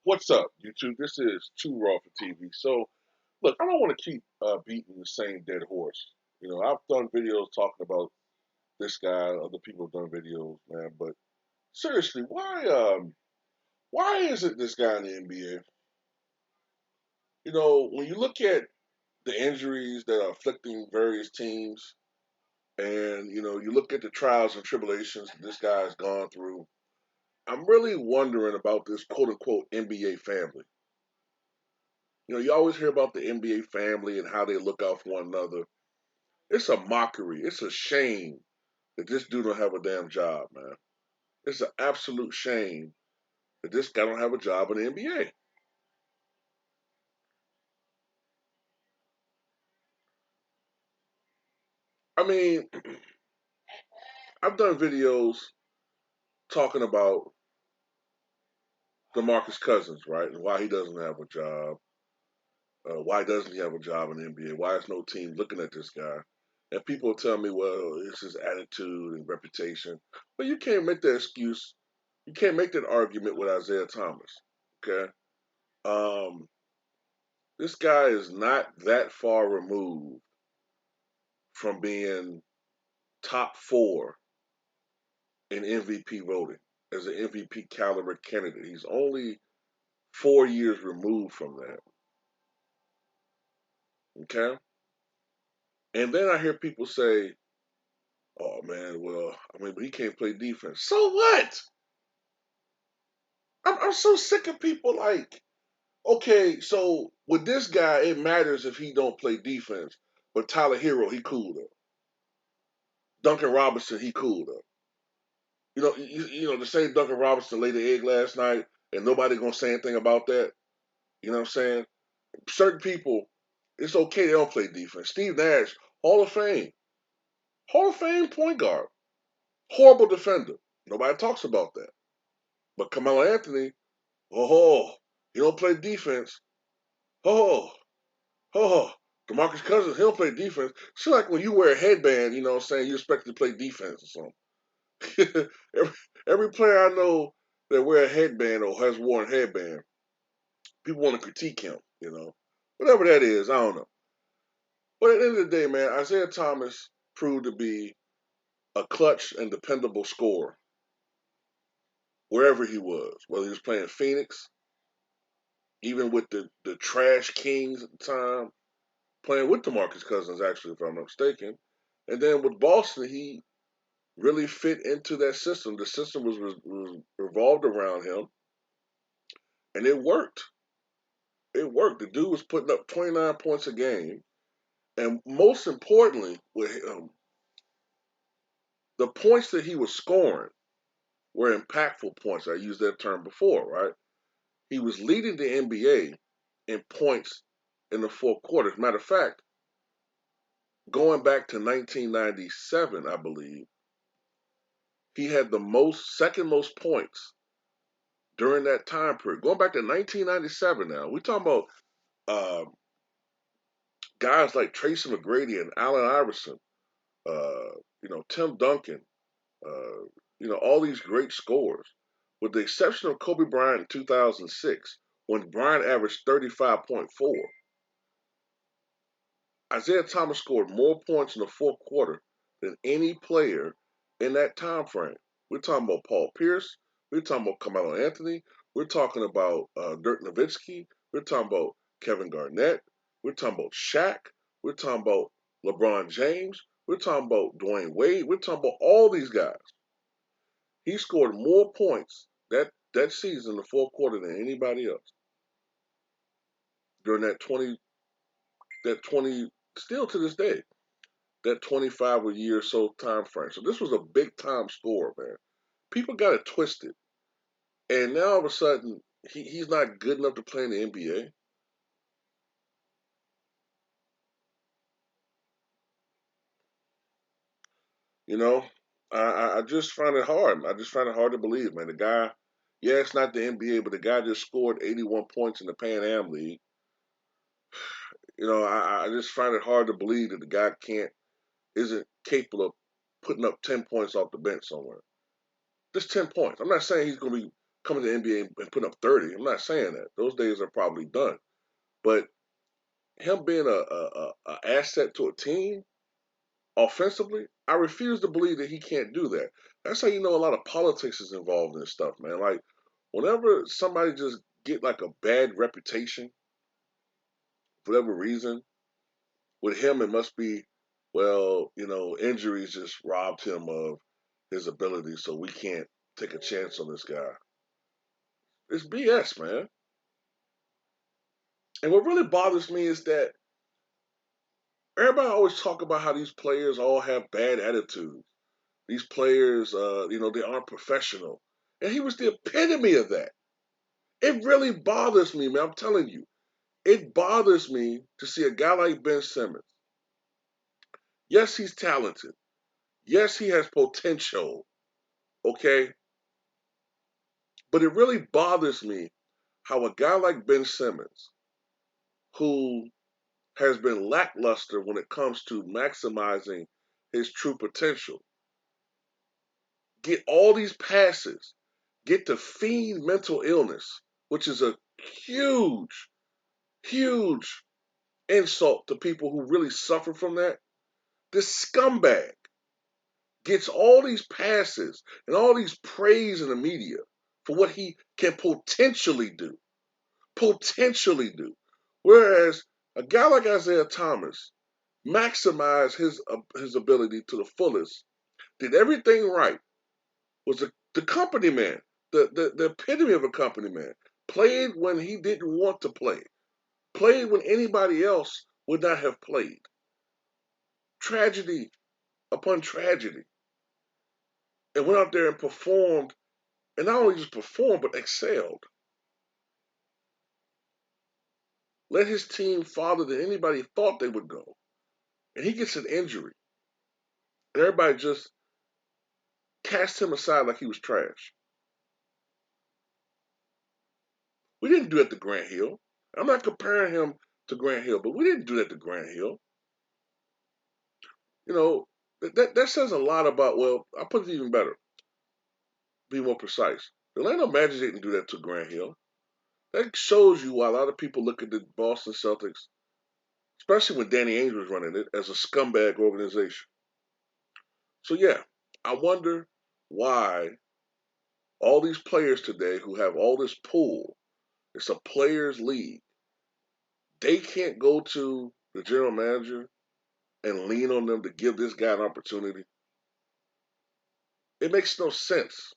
What's up, YouTube? This is Too Raw for TV. So, look, I don't want to keep beating the same dead horse. I've done videos talking about this guy. Other people have done videos, man. But seriously, why isn't this guy in the NBA? When you look at the injuries that are afflicting various teams, and you look at the trials and tribulations this guy has gone through, I'm really wondering about this quote unquote NBA family. You always hear about the NBA family and how they look out for one another. It's a mockery. It's a shame that this dude don't have a damn job, man. It's an absolute shame that this guy don't have a job in the NBA. I mean, I've done videos talking about DeMarcus Cousins, right, and why he doesn't have a job. Why doesn't he have a job in the NBA? Why is no team looking at this guy? And people tell me, well, it's his attitude and reputation. But you can't make that excuse. You can't make that argument with Isaiah Thomas. Okay. Um, this guy is not that far removed from being top four in MVP voting as an MVP caliber candidate. He's only 4 years removed from that. Okay. And then I hear people say, oh man, well, I mean, but he can't play defense. So what? I'm so sick of people like, okay, so with this guy, it matters if he don't play defense. But Tyler Hero, he cool though. Duncan Robinson, he cool though. The same Duncan Robinson laid the egg last night, and nobody gonna say anything about that. You know what I'm saying? Certain people, it's okay they don't play defense. Steve Nash, Hall of Fame point guard, horrible defender. Nobody talks about that. But Carmelo Anthony, oh, he don't play defense. Oh, oh, DeMarcus Cousins, he don't play defense. It's like when you wear a headband, you know what I'm saying, you expect to play defense or something. every, every player I know that wear a headband or has worn a headband, people want to critique him, you know. Whatever that is, I don't know. But at the end of the day, man, Isaiah Thomas proved to be a clutch and dependable scorer wherever he was, whether he was playing Phoenix, even with the trash Kings at the time, playing with DeMarcus Cousins, actually, if I'm not mistaken. And then with Boston, he really fit into that system. The system was revolved around him, and it worked. It worked. The dude was putting up 29 points a game, and most importantly, with the points that he was scoring were impactful points. I used that term before, right? He was leading the NBA in points in the fourth quarter. As a matter of fact, going back to 1997, I believe, he had the second most points during that time period. Going back to 1997 now, we're talking about uh, guys like Tracy McGrady and Allen Iverson, Tim Duncan, uh, all these great scorers, with the exception of Kobe Bryant in 2006, when Bryant averaged 35.4. Isaiah Thomas scored more points in the fourth quarter than any player in that time frame. We're talking about Paul Pierce. We're talking about Carmelo Anthony. We're talking about Dirk Nowitzki. We're talking about Kevin Garnett. We're talking about Shaq. We're talking about LeBron James. We're talking about Dwayne Wade. We're talking about all these guys. He scored more points that season in the fourth quarter than anybody else during that 20 still to this day, that 25 a year or so time frame. So this was a big time score, man. People got it twisted. And now all of a sudden he's not good enough to play in the NBA. You know, I just find it hard. I just find it hard to believe, man. The guy, yeah, it's not the NBA, but the guy just scored 81 points in the Pan Am League. I just find it hard to believe that the guy isn't capable of putting up 10 points off the bench somewhere. Just 10 points. I'm not saying he's going to be coming to the NBA and putting up 30. I'm not saying that. Those days are probably done. But him being a asset to a team offensively, I refuse to believe that he can't do that. That's how you know a lot of politics is involved in this stuff, man. Like whenever somebody just get like a bad reputation for whatever reason, with him it must be, well, injuries just robbed him of his ability, so we can't take a chance on this guy. It's BS, man. And what really bothers me is that everybody always talk about how these players all have bad attitudes. These players, they aren't professional. And he was the epitome of that. It really bothers me, man. I'm telling you. It bothers me to see a guy like Ben Simmons. Yes, he's talented. Yes, he has potential. Okay? But it really bothers me how a guy like Ben Simmons, who has been lackluster when it comes to maximizing his true potential, get all these passes, get to feed mental illness, which is a huge, huge insult to people who really suffer from that. This scumbag gets all these passes and all these praise in the media for what he can potentially do. Potentially do. Whereas a guy like Isaiah Thomas maximized his ability to the fullest, did everything right, was the company man, the epitome of a company man, played when he didn't want to play, played when anybody else would not have played. Tragedy upon tragedy. And went out there and performed, and not only just performed, but excelled. Led his team farther than anybody thought they would go. And he gets an injury. And everybody just cast him aside like he was trash. We didn't do that to Grant Hill. I'm not comparing him to Grant Hill, but we didn't do that to Grant Hill. You know, that says a lot about, well, I'll put it even better, be more precise. The Orlando Magic didn't do that to Grant Hill. That shows you why a lot of people look at the Boston Celtics, especially when Danny Ainge was running it, as a scumbag organization. So yeah, I wonder why all these players today who have all this pull, it's a players league, they can't go to the general manager and lean on them to give this guy an opportunity. It makes no sense.